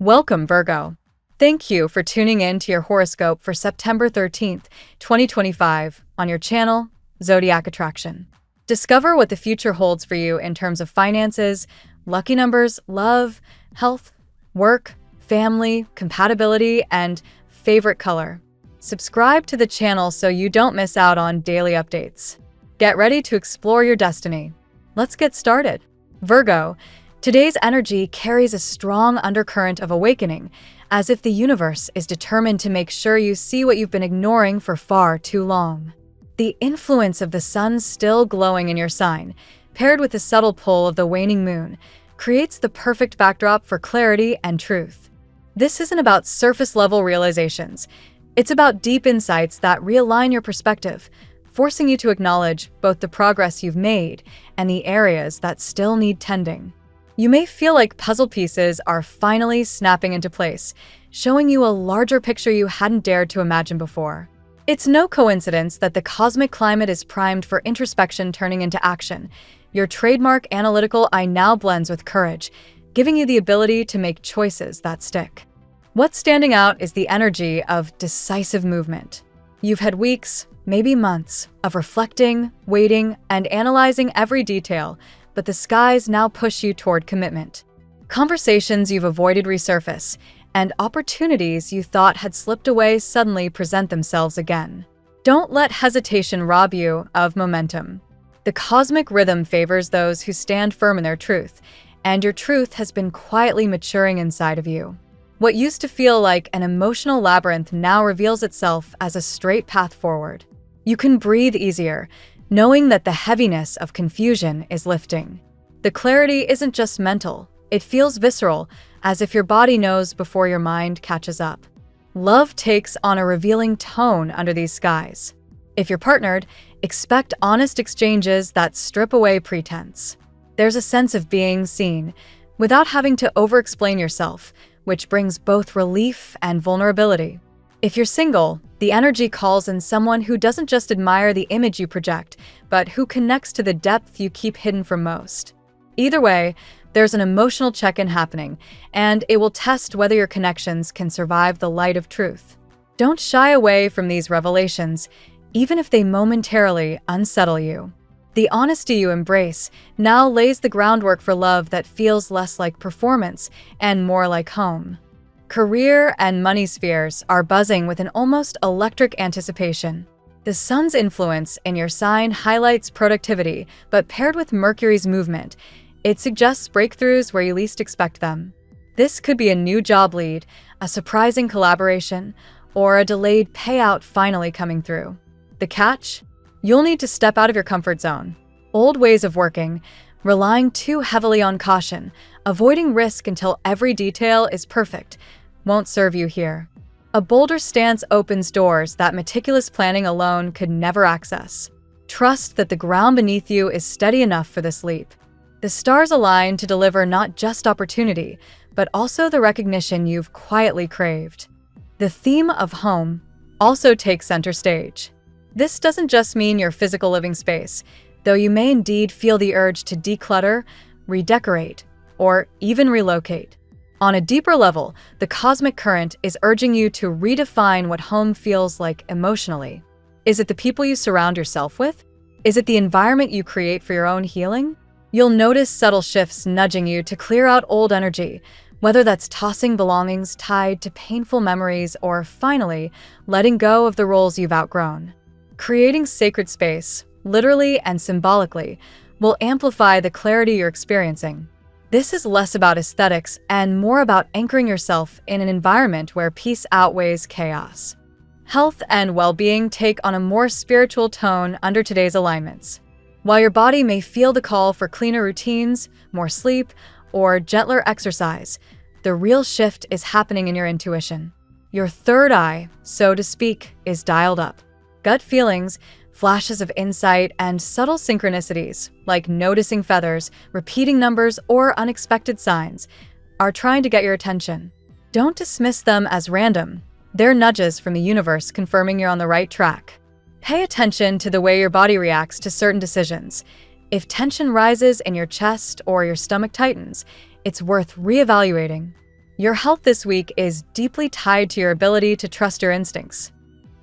Welcome, Virgo. Thank you for tuning in to your horoscope for September 13th, 2025, on your channel, Zodiac Attraction. Discover what the future holds for you in terms of finances, lucky numbers, love, health, work, family, compatibility, and favorite color. Subscribe to the channel so you don't miss out on daily updates. Get ready to explore your destiny. Let's get started. Virgo, today's energy carries a strong undercurrent of awakening, as if the universe is determined to make sure you see what you've been ignoring for far too long. The influence of the sun still glowing in your sign, paired with the subtle pull of the waning moon, creates the perfect backdrop for clarity and truth. This isn't about surface-level realizations. It's about deep insights that realign your perspective, forcing you to acknowledge both the progress you've made and the areas that still need tending. You may feel like puzzle pieces are finally snapping into place, showing you a larger picture you hadn't dared to imagine before. It's no coincidence that the cosmic climate is primed for introspection turning into action. Your trademark analytical eye now blends with courage, giving you the ability to make choices that stick. What's standing out is the energy of decisive movement. You've had weeks, maybe months, of reflecting, waiting, and analyzing every detail, but the skies now push you toward commitment. Conversations you've avoided resurface, and opportunities you thought had slipped away suddenly present themselves again. Don't let hesitation rob you of momentum. The cosmic rhythm favors those who stand firm in their truth, and your truth has been quietly maturing inside of you. What used to feel like an emotional labyrinth now reveals itself as a straight path forward. You can breathe easier, knowing that the heaviness of confusion is lifting. The clarity isn't just mental, it feels visceral, as if your body knows before your mind catches up. Love takes on a revealing tone under these skies. If you're partnered, expect honest exchanges that strip away pretense. There's a sense of being seen, without having to over-explain yourself, which brings both relief and vulnerability. If you're single, the energy calls in someone who doesn't just admire the image you project, but who connects to the depth you keep hidden from most. Either way, there's an emotional check-in happening, and it will test whether your connections can survive the light of truth. Don't shy away from these revelations, even if they momentarily unsettle you. The honesty you embrace now lays the groundwork for love that feels less like performance and more like home. Career and money spheres are buzzing with an almost electric anticipation. The sun's influence in your sign highlights productivity, but paired with Mercury's movement, it suggests breakthroughs where you least expect them. This could be a new job lead, a surprising collaboration, or a delayed payout finally coming through. The catch? You'll need to step out of your comfort zone. Old ways of working, relying too heavily on caution, avoiding risk until every detail is perfect, won't serve you here. A bolder stance opens doors that meticulous planning alone could never access. Trust that the ground beneath you is steady enough for this leap. The stars align to deliver not just opportunity, but also the recognition you've quietly craved. The theme of home also takes center stage. This doesn't just mean your physical living space, though you may indeed feel the urge to declutter, redecorate, or even relocate. On a deeper level, the cosmic current is urging you to redefine what home feels like emotionally. Is it the people you surround yourself with? Is it the environment you create for your own healing? You'll notice subtle shifts nudging you to clear out old energy, whether that's tossing belongings tied to painful memories or, finally, letting go of the roles you've outgrown. Creating sacred space, literally and symbolically, will amplify the clarity you're experiencing. This is less about aesthetics and more about anchoring yourself in an environment where peace outweighs chaos. Health and well-being take on a more spiritual tone under today's alignments. While your body may feel the call for cleaner routines, more sleep, or gentler exercise, the real shift is happening in your intuition. Your third eye, so to speak, is dialed up. Gut feelings, flashes of insight, and subtle synchronicities, like noticing feathers, repeating numbers, or unexpected signs, are trying to get your attention. Don't dismiss them as random. They're nudges from the universe confirming you're on the right track. Pay attention to the way your body reacts to certain decisions. If tension rises in your chest or your stomach tightens, it's worth reevaluating. Your health this week is deeply tied to your ability to trust your instincts.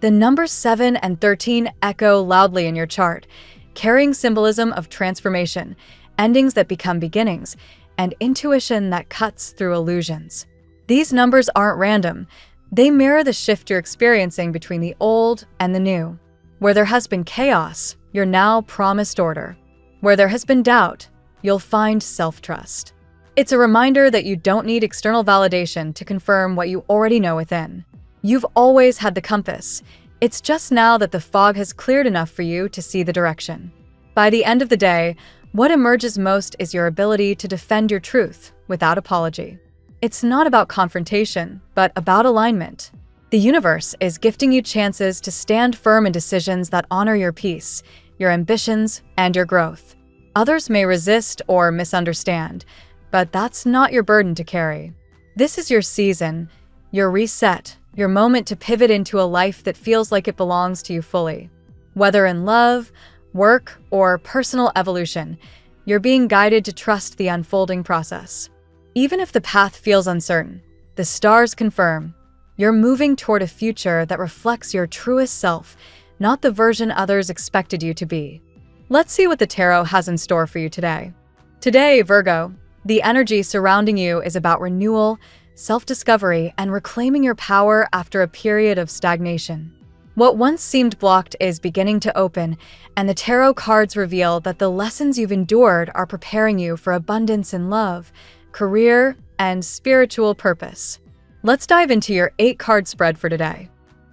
The numbers 7 and 13 echo loudly in your chart, carrying symbolism of transformation, endings that become beginnings, and intuition that cuts through illusions. These numbers aren't random. They mirror the shift you're experiencing between the old and the new. Where there has been chaos, you're now promised order. Where there has been doubt, you'll find self-trust. It's a reminder that you don't need external validation to confirm what you already know within. You've always had the compass. It's just now that the fog has cleared enough for you to see the direction. By the end of the day, what emerges most is your ability to defend your truth without apology. It's not about confrontation, but about alignment. The universe is gifting you chances to stand firm in decisions that honor your peace, your ambitions, and your growth. Others may resist or misunderstand, but that's not your burden to carry. This is your season, your reset, your moment to pivot into a life that feels like it belongs to you fully. Whether in love, work, or personal evolution, you're being guided to trust the unfolding process. Even if the path feels uncertain, the stars confirm you're moving toward a future that reflects your truest self, not the version others expected you to be. Let's see what the tarot has in store for you today. Today, Virgo, the energy surrounding you is about renewal, self-discovery, and reclaiming your power after a period of stagnation. What once seemed blocked is beginning to open, and the tarot cards reveal that the lessons you've endured are preparing you for abundance in love, career, and spiritual purpose. Let's dive into your 8-card spread for today.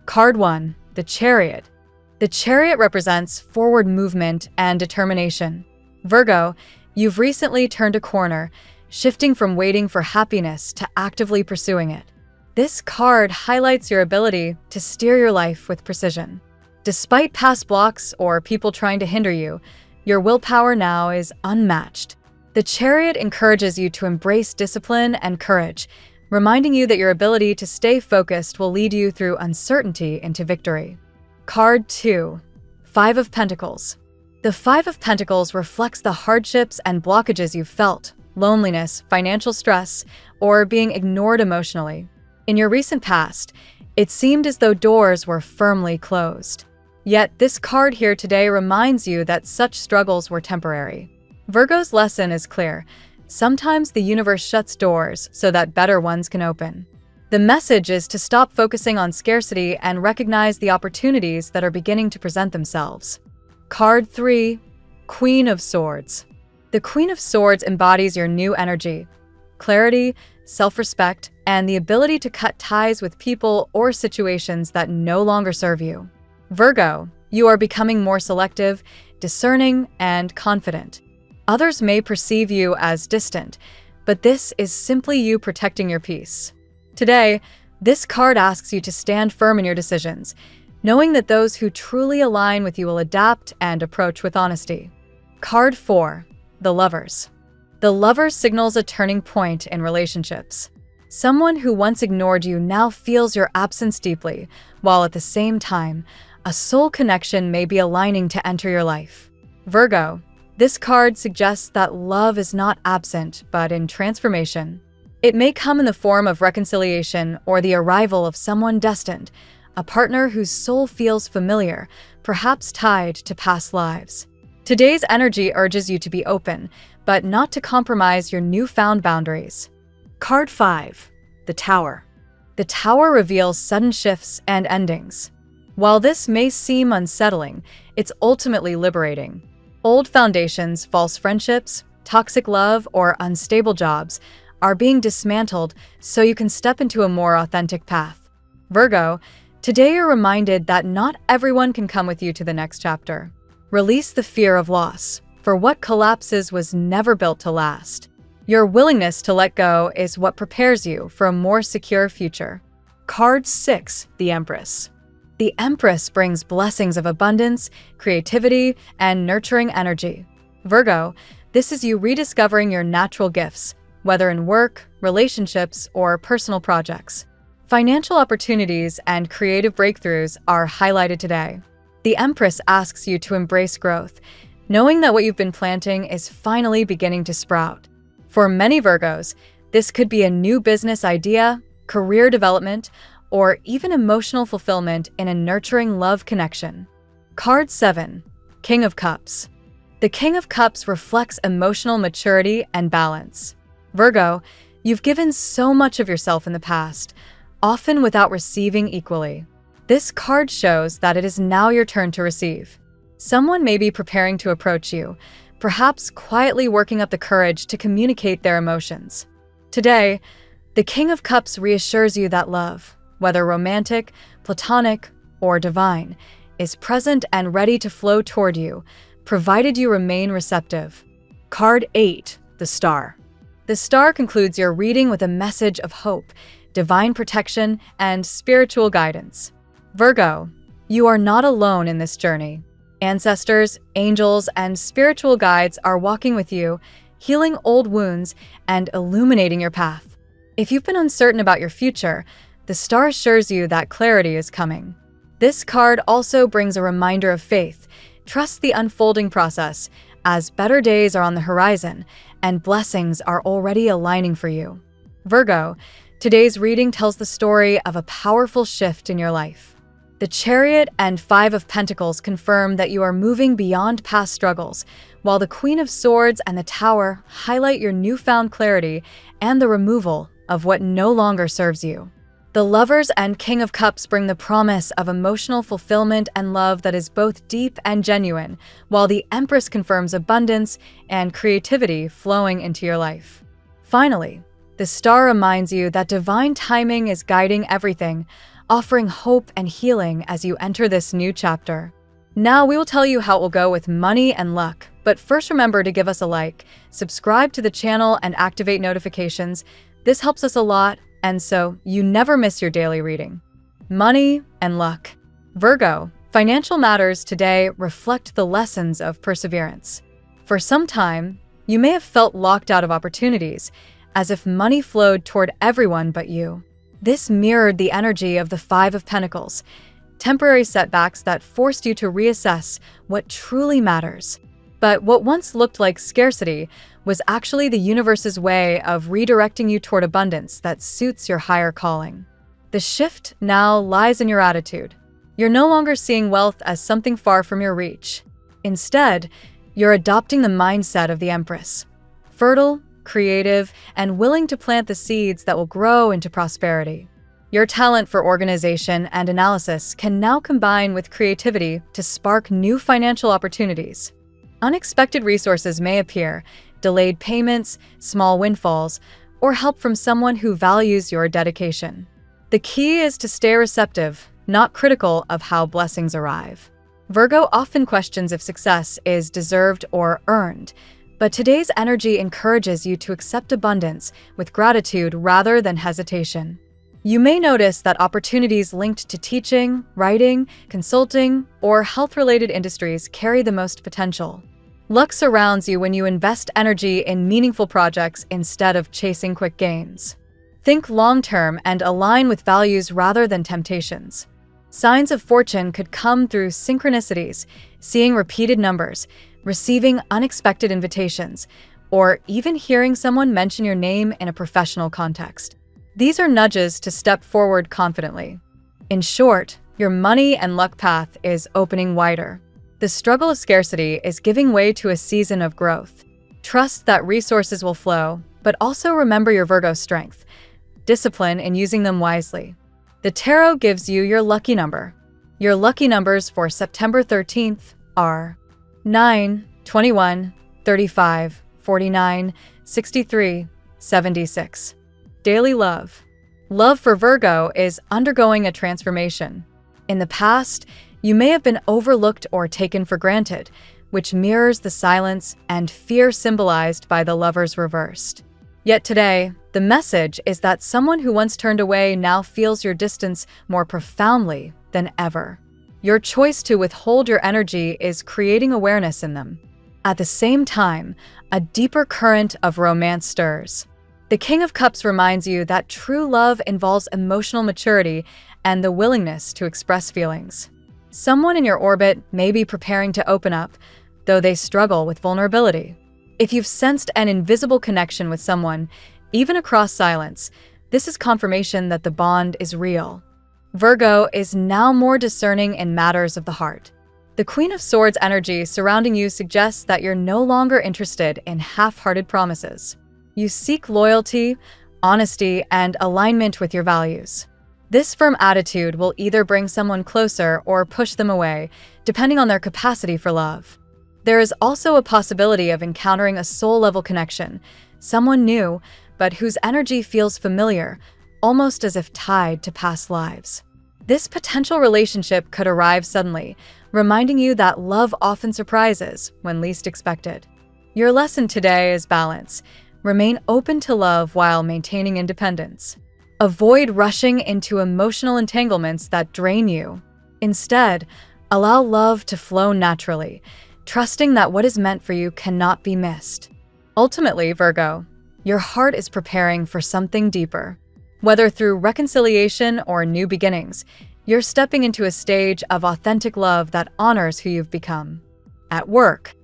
Card 1, the Chariot. The Chariot represents forward movement and determination. Virgo, you've recently turned a corner, shifting from waiting for happiness to actively pursuing it. This card highlights your ability to steer your life with precision. Despite past blocks or people trying to hinder you, your willpower now is unmatched. The Chariot encourages you to embrace discipline and courage, reminding you that your ability to stay focused will lead you through uncertainty into victory. Card 2, 5 of Pentacles. The 5 of Pentacles reflects the hardships and blockages you've felt, loneliness, financial stress, or being ignored emotionally. In your recent past, it seemed as though doors were firmly closed. Yet this card here today reminds you that such struggles were temporary. Virgo's lesson is clear. Sometimes the universe shuts doors so that better ones can open. The message is to stop focusing on scarcity and recognize the opportunities that are beginning to present themselves. Card 3, Queen of Swords. The Queen of Swords embodies your new energy, clarity, self-respect, and the ability to cut ties with people or situations that no longer serve you. Virgo, you are becoming more selective, discerning, and confident. Others may perceive you as distant, but this is simply you protecting your peace. Today, this card asks you to stand firm in your decisions, knowing that those who truly align with you will adapt and approach with honesty. Card 4, the Lovers. The Lovers signals a turning point in relationships. Someone who once ignored you now feels your absence deeply, while at the same time, a soul connection may be aligning to enter your life. Virgo, this card suggests that love is not absent, but in transformation. It may come in the form of reconciliation or the arrival of someone destined, a partner whose soul feels familiar, perhaps tied to past lives. Today's energy urges you to be open, but not to compromise your newfound boundaries. Card 5, the Tower. The Tower reveals sudden shifts and endings. While this may seem unsettling, it's ultimately liberating. Old foundations, false friendships, toxic love, or unstable jobs are being dismantled so you can step into a more authentic path. Virgo, today you're reminded that not everyone can come with you to the next chapter. Release the fear of loss, for what collapses was never built to last. Your willingness to let go is what prepares you for a more secure future. Card 6, the Empress. The Empress brings blessings of abundance, creativity, and nurturing energy. Virgo, this is you rediscovering your natural gifts, whether in work, relationships, or personal projects. Financial opportunities and creative breakthroughs are highlighted today. The Empress asks you to embrace growth, knowing that what you've been planting is finally beginning to sprout. For many Virgos, This could be a new business idea, career development, or even emotional fulfillment in a nurturing love connection. Card 7. King of Cups. The King of Cups reflects emotional maturity and balance. Virgo, you've given so much of yourself in the past, often without receiving equally. This card shows that it is now your turn to receive. Someone may be preparing to approach you, perhaps quietly working up the courage to communicate their emotions. Today, the King of Cups reassures you that love, whether romantic, platonic, or divine, is present and ready to flow toward you, provided you remain receptive. Card 8. The Star. The Star concludes your reading with a message of hope, divine protection, and spiritual guidance. Virgo, you are not alone in this journey. Ancestors, angels, and spiritual guides are walking with you, healing old wounds and illuminating your path. If you've been uncertain about your future, the Star assures you that clarity is coming. This card also brings a reminder of faith. Trust the unfolding process, as better days are on the horizon and blessings are already aligning for you. Virgo, today's reading tells the story of a powerful shift in your life. The Chariot and 5 of Pentacles confirm that you are moving beyond past struggles, while the Queen of Swords and the Tower highlight your newfound clarity and the removal of what no longer serves you. The Lovers and King of Cups bring the promise of emotional fulfillment and love that is both deep and genuine, while the Empress confirms abundance and creativity flowing into your life. Finally, the Star reminds you that divine timing is guiding everything, offering hope and healing as you enter this new chapter. Now we will tell you how it will go with money and luck, but first remember to give us a like, subscribe to the channel, and activate notifications. This helps us a lot, and so you never miss your daily reading. Money and luck. Virgo, financial matters today reflect the lessons of perseverance. For some time, you may have felt locked out of opportunities, as if money flowed toward everyone but you. This mirrored the energy of the 5 of Pentacles, temporary setbacks that forced you to reassess what truly matters. But what once looked like scarcity was actually the universe's way of redirecting you toward abundance that suits your higher calling. The shift now lies in your attitude. You're no longer seeing wealth as something far from your reach. Instead, you're adopting the mindset of the Empress, fertile, creative, and willing to plant the seeds that will grow into prosperity. Your talent for organization and analysis can now combine with creativity to spark new financial opportunities. Unexpected resources may appear, delayed payments, small windfalls, or help from someone who values your dedication. The key is to stay receptive, not critical of how blessings arrive. Virgo often questions if success is deserved or earned, but today's energy encourages you to accept abundance with gratitude rather than hesitation. You may notice that opportunities linked to teaching, writing, consulting, or health-related industries carry the most potential. Luck surrounds you when you invest energy in meaningful projects instead of chasing quick gains. Think long-term and align with values rather than temptations. Signs of fortune could come through synchronicities, seeing repeated numbers, receiving unexpected invitations, or even hearing someone mention your name in a professional context. These are nudges to step forward confidently. In short, your money and luck path is opening wider. The struggle of scarcity is giving way to a season of growth. Trust that resources will flow, but also remember your Virgo strength, discipline in using them wisely. The tarot gives you your lucky number. Your lucky numbers for September 13th are 9, 21, 35, 49, 63, 76. Daily love. Love for Virgo is undergoing a transformation. In the past, you may have been overlooked or taken for granted, which mirrors the silence and fear symbolized by the Lovers reversed. Yet today, the message is that someone who once turned away now feels your distance more profoundly than ever. Your choice to withhold your energy is creating awareness in them. At the same time, a deeper current of romance stirs. The King of Cups reminds you that true love involves emotional maturity and the willingness to express feelings. Someone in your orbit may be preparing to open up, though they struggle with vulnerability. If you've sensed an invisible connection with someone, Even across silence, this is confirmation that the bond is real. Virgo is now more discerning in matters of the heart. The Queen of Swords energy surrounding you suggests that you're no longer interested in half-hearted promises. You seek loyalty, honesty, and alignment with your values. This firm attitude will either bring someone closer or push them away, depending on their capacity for love. There is also a possibility of encountering a soul-level connection, someone new, but whose energy feels familiar, almost as if tied to past lives. This potential relationship could arrive suddenly, reminding you that love often surprises when least expected. Your lesson today is balance. Remain open to love while maintaining independence. Avoid rushing into emotional entanglements that drain you. Instead, allow love to flow naturally, trusting that what is meant for you cannot be missed. Ultimately, Virgo, your heart is preparing for something deeper. Whether through reconciliation or new beginnings, you're stepping into a stage of authentic love that honors who you've become. At work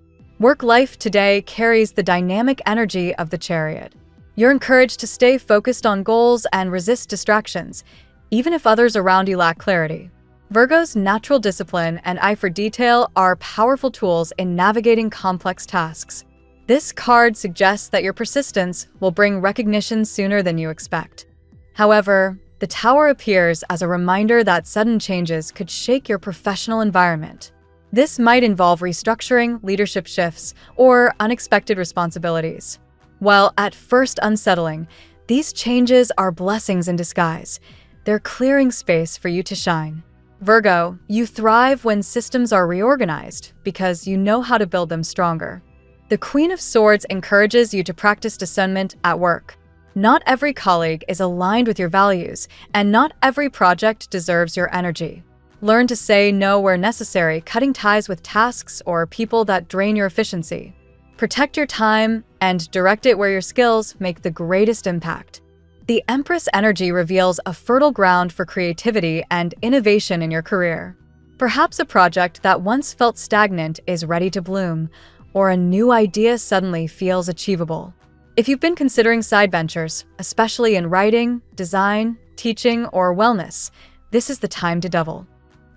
life today carries the dynamic energy of the Chariot. You're encouraged to stay focused on goals and resist distractions, even if others around you lack clarity. Virgo's natural discipline and eye for detail are powerful tools in navigating complex tasks. This card suggests that your persistence will bring recognition sooner than you expect. However, the Tower appears as a reminder that sudden changes could shake your professional environment. This might involve restructuring, leadership shifts, or unexpected responsibilities. While at first unsettling, these changes are blessings in disguise. They're clearing space for you to shine. Virgo, you thrive when systems are reorganized because you know how to build them stronger. The Queen of Swords encourages you to practice discernment at work. Not every colleague is aligned with your values, and not every project deserves your energy. Learn to say no where necessary, cutting ties with tasks or people that drain your efficiency. Protect your time and direct it where your skills make the greatest impact. The Empress energy reveals a fertile ground for creativity and innovation in your career. Perhaps a project that once felt stagnant is ready to bloom, or a new idea suddenly feels achievable. If you've been considering side ventures, especially in writing, design, teaching, or wellness, this is the time to double.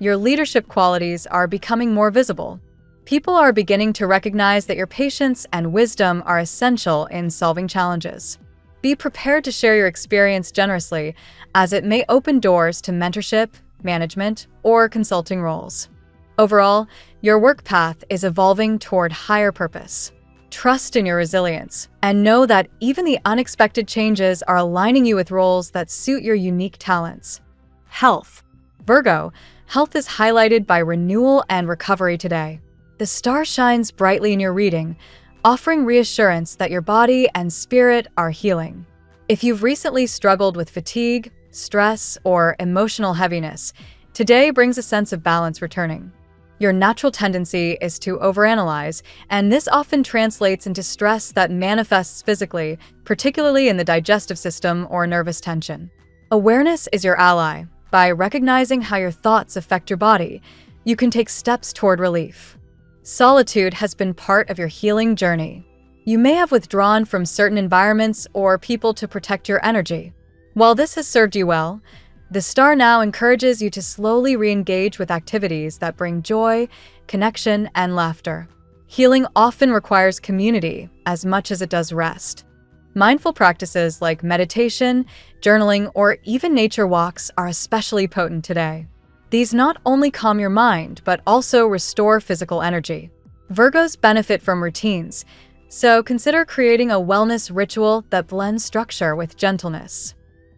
Your leadership qualities are becoming more visible. People are beginning to recognize that your patience and wisdom are essential in solving challenges. Be prepared to share your experience generously, as it may open doors to mentorship, management, or consulting roles. Overall, your work path is evolving toward higher purpose. Trust in your resilience, and know that even the unexpected changes are aligning you with roles that suit your unique talents. Health. Virgo, health is highlighted by renewal and recovery today. The star shines brightly in your reading, offering reassurance that your body and spirit are healing. If you've recently struggled with fatigue, stress, or emotional heaviness, today brings a sense of balance returning. Your natural tendency is to overanalyze, and this often translates into stress that manifests physically, particularly in the digestive system or nervous tension. Awareness is your ally. By recognizing how your thoughts affect your body, you can take steps toward relief. Solitude has been part of your healing journey. You may have withdrawn from certain environments or people to protect your energy. While this has served you well, the star now encourages you to slowly re-engage with activities that bring joy, connection, and laughter. Healing often requires community as much as it does rest. Mindful practices like meditation, journaling, or even nature walks are especially potent today. These not only calm your mind, but also restore physical energy. Virgos benefit from routines, so consider creating a wellness ritual that blends structure with gentleness.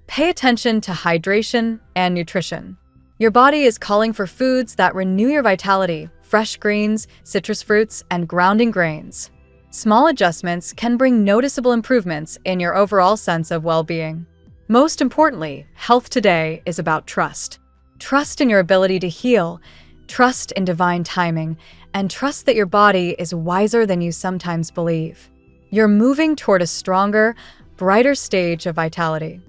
Pay attention to hydration and nutrition. Your body is calling for foods that renew your vitality: fresh greens, citrus fruits, and grounding grains. Small adjustments can bring noticeable improvements in your overall sense of well-being. Most importantly, health today is about trust. Trust in your ability to heal, trust in divine timing, and trust that your body is wiser than you sometimes believe. You're moving toward a stronger, brighter stage of vitality.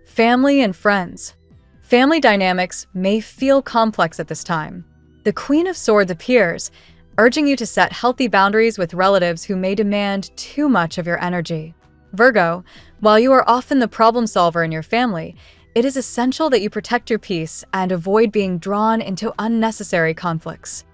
Family and friends. Family dynamics may feel complex at this time. The Queen of Swords appears, urging you to set healthy boundaries with relatives who may demand too much of your energy. Virgo, while you are often the problem solver in your family, it is essential that you protect your peace and avoid being drawn into unnecessary conflicts.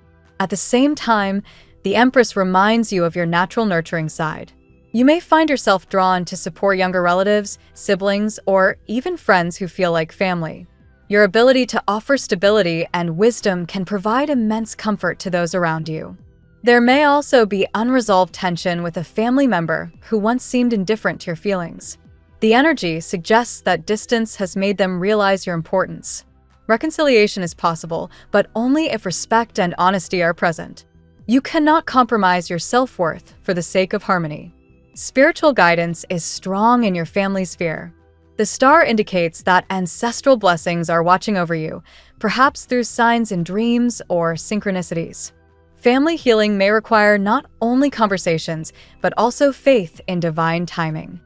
At the same time, the Empress reminds you of your natural nurturing side. You may find yourself drawn to support younger relatives, siblings, or even friends who feel like family. Your ability to offer stability and wisdom can provide immense comfort to those around you. There may also be unresolved tension with a family member who once seemed indifferent to your feelings. The energy suggests that distance has made them realize your importance. Reconciliation is possible, but only if respect and honesty are present. You cannot compromise your self-worth for the sake of harmony. Spiritual guidance is strong in your family sphere. The star indicates that ancestral blessings are watching over you, perhaps through signs in dreams or synchronicities. Family healing may require not only conversations, but also faith in divine timing.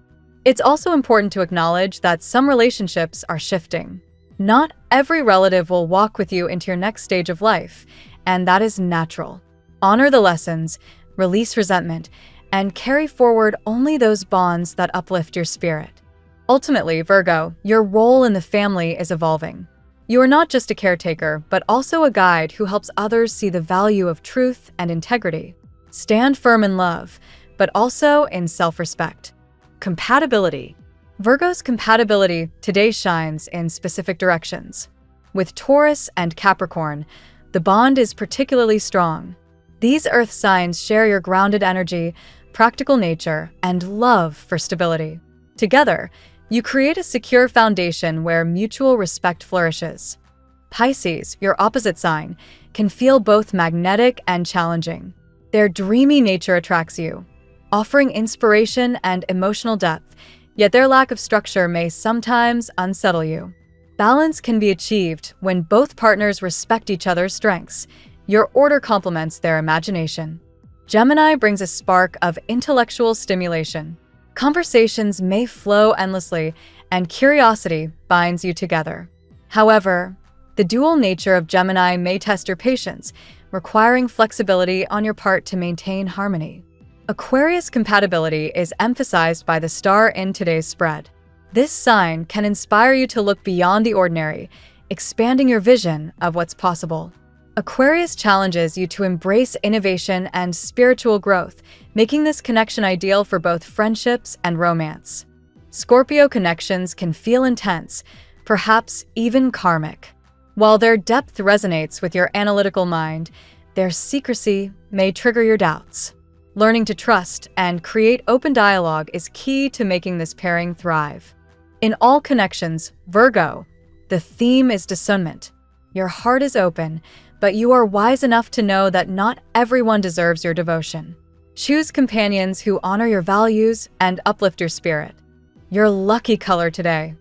It's also important to acknowledge that some relationships are shifting. Not every relative will walk with you into your next stage of life, and that is natural. Honor the lessons, release resentment, and carry forward only those bonds that uplift your spirit. Ultimately, Virgo, your role in the family is evolving. You are not just a caretaker, but also a guide who helps others see the value of truth and integrity. Stand firm in love, but also in self-respect. Compatibility. Virgo's compatibility today shines in specific directions. With Taurus and Capricorn, the bond is particularly strong. These earth signs share your grounded energy, practical nature, and love for stability. Together, you create a secure foundation where mutual respect flourishes. Pisces, your opposite sign, can feel both magnetic and challenging. Their dreamy nature attracts you, offering inspiration and emotional depth, yet their lack of structure may sometimes unsettle you. Balance can be achieved when both partners respect each other's strengths. Your order complements their imagination. Gemini brings a spark of intellectual stimulation. Conversations may flow endlessly, and curiosity binds you together. However, the dual nature of Gemini may test your patience, requiring flexibility on your part to maintain harmony. Aquarius compatibility is emphasized by the star in today's spread. This sign can inspire you to look beyond the ordinary, expanding your vision of what's possible. Aquarius challenges you to embrace innovation and spiritual growth, making this connection ideal for both friendships and romance. Scorpio connections can feel intense, perhaps even karmic. While their depth resonates with your analytical mind, their secrecy may trigger your doubts. Learning to trust and create open dialogue is key to making this pairing thrive. In all connections, Virgo, the theme is discernment. Your heart is open, but you are wise enough to know that not everyone deserves your devotion. Choose companions who honor your values and uplift your spirit. Your lucky color today.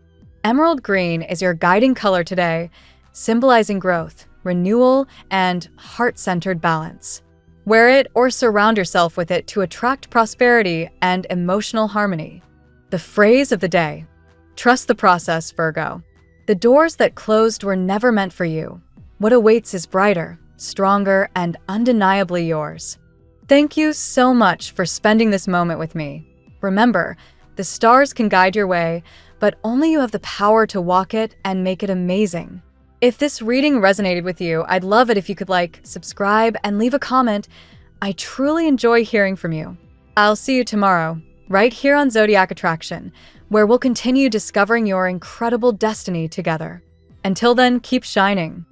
Emerald green is your guiding color today, symbolizing growth, renewal, and heart-centered balance. Wear it or surround yourself with it to attract prosperity and emotional harmony. The phrase of the day. Trust the process, Virgo. The doors that closed were never meant for you. What awaits is brighter, stronger, and undeniably yours. Thank you so much for spending this moment with me. Remember, the stars can guide your way, but only you have the power to walk it and make it amazing. If this reading resonated with you, I'd love it if you could like, subscribe, and leave a comment. I truly enjoy hearing from you. I'll see you tomorrow, right here on Zodiac Attraction, where we'll continue discovering your incredible destiny together. Until then, keep shining.